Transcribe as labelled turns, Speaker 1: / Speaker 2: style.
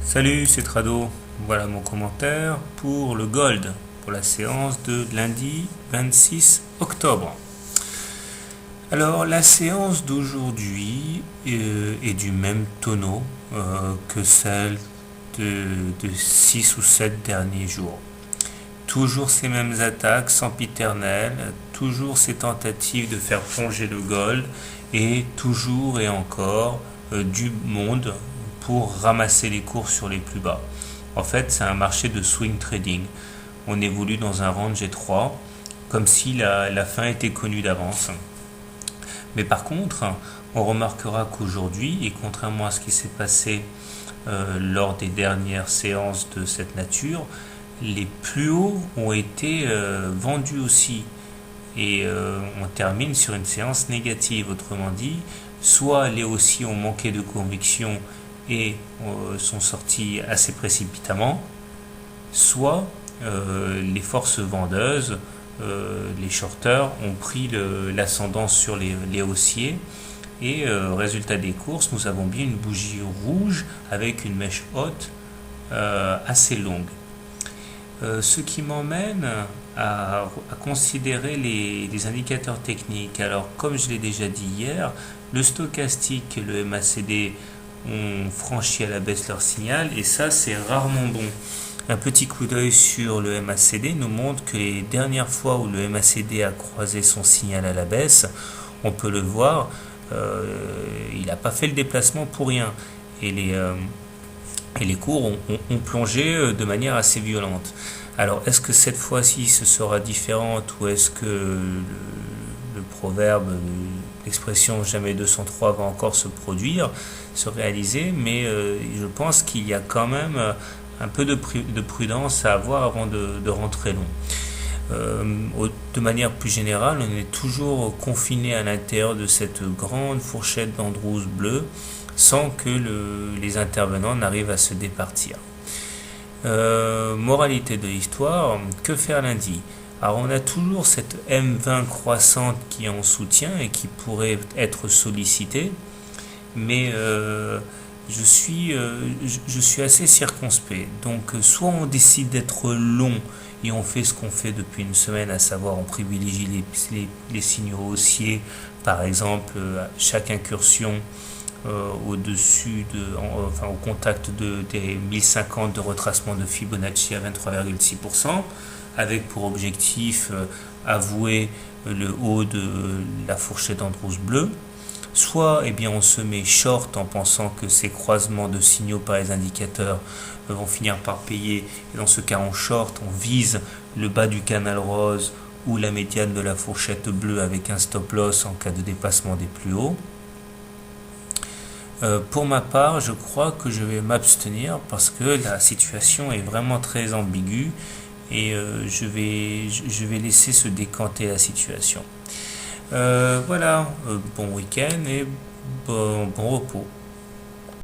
Speaker 1: Salut, c'est Trado. Voilà mon commentaire pour le Gold, pour la séance de lundi 26 octobre. Alors, la séance d'aujourd'hui est du même tonneau que celle de 6 ou 7 derniers jours. Toujours ces mêmes attaques sempiternelles, toujours ces tentatives de faire plonger le Gold et toujours et encore du monde pour ramasser les cours sur les plus bas. En fait, c'est un marché de swing trading. On évolue dans un range étroit, comme si la fin était connue d'avance. Mais par contre, on remarquera qu'aujourd'hui, et contrairement à ce qui s'est passé lors des dernières séances de cette nature, les plus hauts ont été vendus aussi. Et on termine sur une séance négative. Autrement dit, soit les haussiers ont manqué de conviction et sont sortis assez précipitamment, soit les forces vendeuses, les shorters, ont pris l'ascendance sur les haussiers et résultat des courses, nous avons bien une bougie rouge avec une mèche haute assez longue. Ce qui m'emmène à considérer les indicateurs techniques. Alors, comme je l'ai déjà dit hier, le stochastique et le MACD ont franchi à la baisse leur signal, et ça, c'est rarement bon. Un petit coup d'œil sur le MACD nous montre que les dernières fois où le MACD a croisé son signal à la baisse, on peut le voir, il n'a pas fait le déplacement pour rien. Et les cours ont plongé de manière assez violente. Alors, est-ce que cette fois-ci ce sera différent, ou est-ce que le proverbe, l'expression jamais 203 va encore se produire, se réaliser? Mais je pense qu'il y a quand même un peu de prudence à avoir avant de rentrer long. De manière plus générale, on est toujours confiné à l'intérieur de cette grande fourchette d'Andrews bleue sans que les intervenants n'arrivent à se départir. Moralité de l'histoire, que faire lundi? Alors on a toujours cette M20 croissante qui est en soutien et qui pourrait être sollicitée, mais je suis assez circonspect. Donc soit on décide d'être long et on fait ce qu'on fait depuis une semaine, à savoir on privilégie les signaux haussiers, par exemple chaque incursion au-dessus au contact des 1050 de retracement de Fibonacci à 23,6%, avec pour objectif avouer le haut de la fourchette Andrews bleue. Soit on se met short en pensant que ces croisements de signaux par les indicateurs vont finir par payer, et dans ce cas en short on vise le bas du canal rose ou la médiane de la fourchette bleue avec un stop loss en cas de dépassement des plus hauts. Pour ma part, je crois que je vais m'abstenir parce que la situation est vraiment très ambiguë et je vais laisser se décanter la situation. Voilà, bon week-end et bon repos.